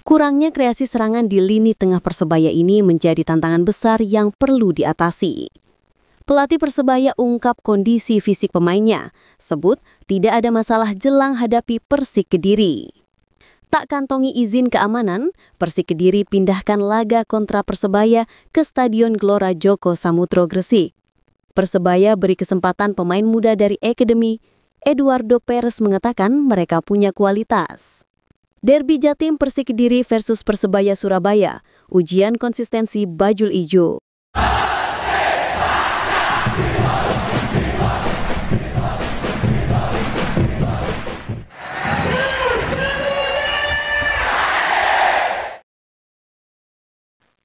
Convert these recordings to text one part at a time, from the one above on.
Kurangnya kreasi serangan di lini tengah Persebaya ini menjadi tantangan besar yang perlu diatasi. Pelatih Persebaya ungkap kondisi fisik pemainnya, sebut tidak ada masalah jelang hadapi Persik Kediri. Tak kantongi izin keamanan, Persik Kediri pindahkan laga kontra Persebaya ke Stadion Gelora Joko Samudro Gresik. Persebaya beri kesempatan pemain muda dari Akademi. Eduardo Perez mengatakan mereka punya kualitas. Derby Jatim Persik Kediri versus Persebaya Surabaya, ujian konsistensi bajul ijo.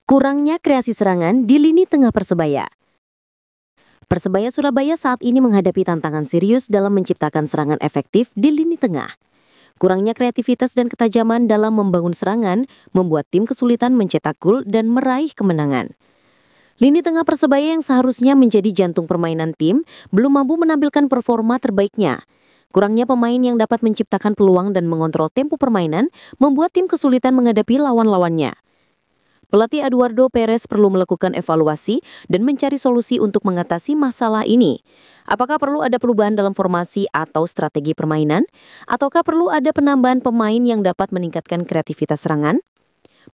Kurangnya kreasi serangan di lini tengah Persebaya. Persebaya Surabaya saat ini menghadapi tantangan serius dalam menciptakan serangan efektif di lini tengah. Kurangnya kreativitas dan ketajaman dalam membangun serangan membuat tim kesulitan mencetak gol dan meraih kemenangan. Lini tengah Persebaya yang seharusnya menjadi jantung permainan tim belum mampu menampilkan performa terbaiknya. Kurangnya pemain yang dapat menciptakan peluang dan mengontrol tempo permainan membuat tim kesulitan menghadapi lawan-lawannya. Pelatih Eduardo Perez perlu melakukan evaluasi dan mencari solusi untuk mengatasi masalah ini. Apakah perlu ada perubahan dalam formasi atau strategi permainan? Ataukah perlu ada penambahan pemain yang dapat meningkatkan kreativitas serangan?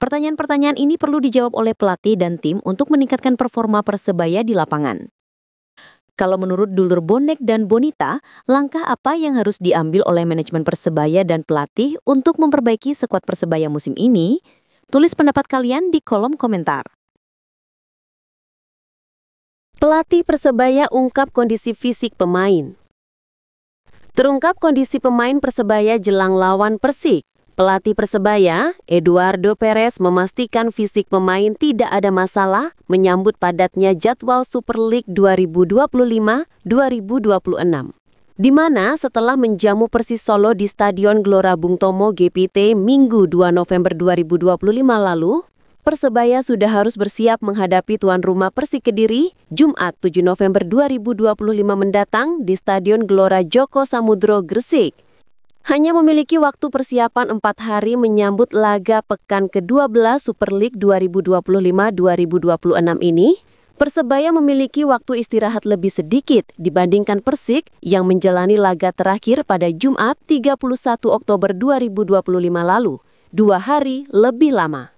Pertanyaan-pertanyaan ini perlu dijawab oleh pelatih dan tim untuk meningkatkan performa Persebaya di lapangan. Kalau menurut dulur bonek dan bonita, langkah apa yang harus diambil oleh manajemen Persebaya dan pelatih untuk memperbaiki skuad Persebaya musim ini? Tulis pendapat kalian di kolom komentar. Pelatih Persebaya ungkap kondisi fisik pemain. Terungkap kondisi pemain Persebaya jelang lawan Persik. Pelatih Persebaya, Eduardo Perez, memastikan fisik pemain tidak ada masalah menyambut padatnya jadwal Super League 2025-2026. Di mana setelah menjamu Persis Solo di Stadion Gelora Bung Tomo GPT Minggu 2 November 2025 lalu, Persebaya sudah harus bersiap menghadapi tuan rumah Persik Kediri Jumat 7 November 2025 mendatang di Stadion Gelora Joko Samudro Gresik. Hanya memiliki waktu persiapan 4 hari menyambut laga pekan ke-12 Super League 2025-2026 ini, Persebaya memiliki waktu istirahat lebih sedikit dibandingkan Persik yang menjalani laga terakhir pada Jumat 31 Oktober 2025 lalu, 2 hari lebih lama.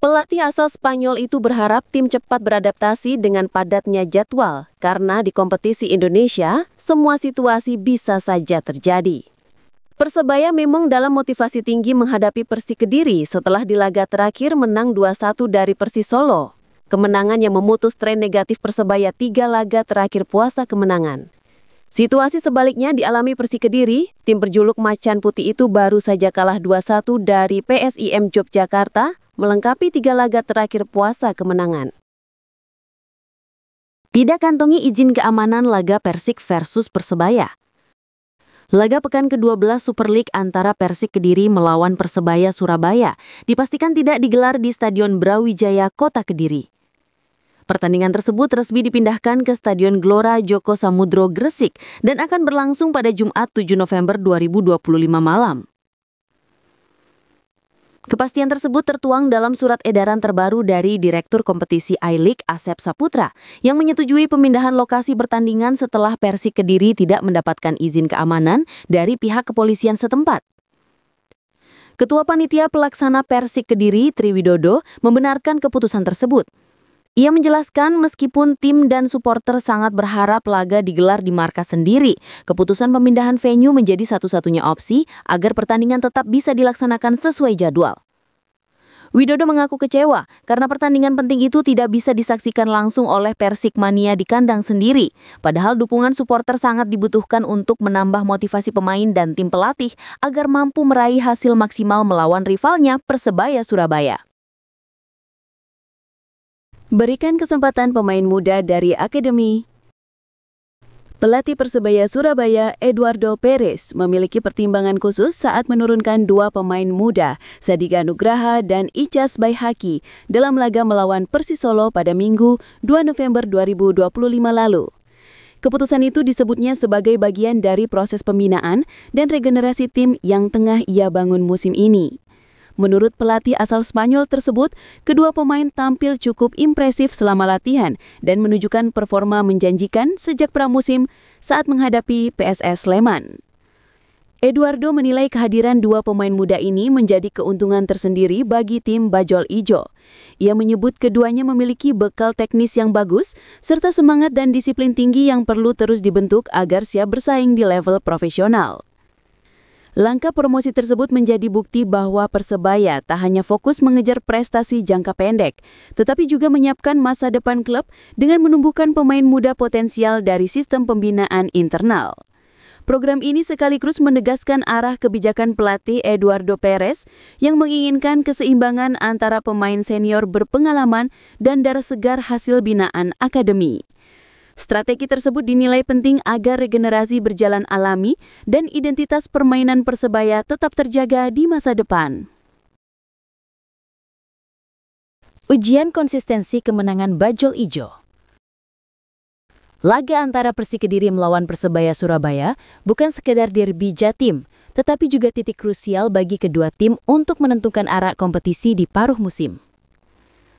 Pelatih asal Spanyol itu berharap tim cepat beradaptasi dengan padatnya jadwal, karena di kompetisi Indonesia, semua situasi bisa saja terjadi. Persebaya memang dalam motivasi tinggi menghadapi Persik Kediri setelah di laga terakhir menang 2-1 dari Persis Solo. Kemenangan yang memutus tren negatif Persebaya 3 laga terakhir puasa kemenangan. Situasi sebaliknya dialami Persik Kediri, tim berjuluk Macan Putih itu baru saja kalah 2-1 dari PSIM Yogyakarta, melengkapi 3 laga terakhir puasa kemenangan. Tidak kantongi izin keamanan laga Persik versus Persebaya. Laga pekan ke-12 Super League antara Persik Kediri melawan Persebaya Surabaya dipastikan tidak digelar di Stadion Brawijaya, Kota Kediri. Pertandingan tersebut resmi dipindahkan ke Stadion Gelora Joko Samudro Gresik dan akan berlangsung pada Jumat 7 November 2025 malam. Kepastian tersebut tertuang dalam surat edaran terbaru dari Direktur Kompetisi I-League Asep Saputra yang menyetujui pemindahan lokasi pertandingan setelah Persik Kediri tidak mendapatkan izin keamanan dari pihak kepolisian setempat. Ketua Panitia Pelaksana Persik Kediri, Triwidodo, membenarkan keputusan tersebut. Ia menjelaskan meskipun tim dan supporter sangat berharap laga digelar di markas sendiri, keputusan pemindahan venue menjadi satu-satunya opsi agar pertandingan tetap bisa dilaksanakan sesuai jadwal. Widodo mengaku kecewa karena pertandingan penting itu tidak bisa disaksikan langsung oleh Persikmania di kandang sendiri, padahal dukungan supporter sangat dibutuhkan untuk menambah motivasi pemain dan tim pelatih agar mampu meraih hasil maksimal melawan rivalnya Persebaya Surabaya. Berikan kesempatan pemain muda dari Akademi. Pelatih Persebaya Surabaya, Eduardo Perez, memiliki pertimbangan khusus saat menurunkan 2 pemain muda, Sadika Nugraha dan Icas Baihaki, dalam laga melawan Persis Solo pada Minggu 2 November 2025 lalu. Keputusan itu disebutnya sebagai bagian dari proses pembinaan dan regenerasi tim yang tengah ia bangun musim ini. Menurut pelatih asal Spanyol tersebut, kedua pemain tampil cukup impresif selama latihan dan menunjukkan performa menjanjikan sejak pramusim saat menghadapi PSS Sleman. Eduardo menilai kehadiran dua pemain muda ini menjadi keuntungan tersendiri bagi tim Bajul Ijo. Ia menyebut keduanya memiliki bekal teknis yang bagus, serta semangat dan disiplin tinggi yang perlu terus dibentuk agar siap bersaing di level profesional. Langkah promosi tersebut menjadi bukti bahwa Persebaya tak hanya fokus mengejar prestasi jangka pendek, tetapi juga menyiapkan masa depan klub dengan menumbuhkan pemain muda potensial dari sistem pembinaan internal. Program ini sekaligus menegaskan arah kebijakan pelatih Eduardo Perez yang menginginkan keseimbangan antara pemain senior berpengalaman dan darah segar hasil binaan akademi. Strategi tersebut dinilai penting agar regenerasi berjalan alami dan identitas permainan Persebaya tetap terjaga di masa depan. Ujian konsistensi kemenangan Bajul Ijo. Laga antara Persik Kediri melawan Persebaya Surabaya bukan sekedar derby Jatim, tetapi juga titik krusial bagi kedua tim untuk menentukan arah kompetisi di paruh musim.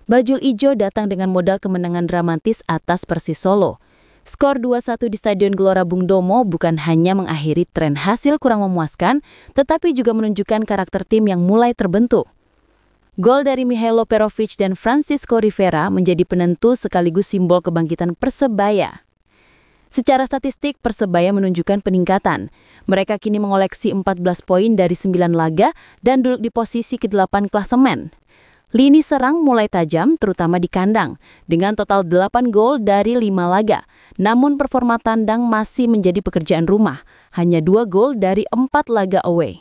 Bajul Ijo datang dengan modal kemenangan dramatis atas Persis Solo. Skor 2-1 di Stadion Gelora Bung Tomo bukan hanya mengakhiri tren hasil kurang memuaskan, tetapi juga menunjukkan karakter tim yang mulai terbentuk. Gol dari Mihailo Perovic dan Francisco Rivera menjadi penentu sekaligus simbol kebangkitan Persebaya. Secara statistik, Persebaya menunjukkan peningkatan. Mereka kini mengoleksi 14 poin dari 9 laga dan duduk di posisi ke-8 klasemen. Lini serang mulai tajam, terutama di kandang, dengan total 8 gol dari 5 laga. Namun performa tandang masih menjadi pekerjaan rumah, hanya 2 gol dari 4 laga away.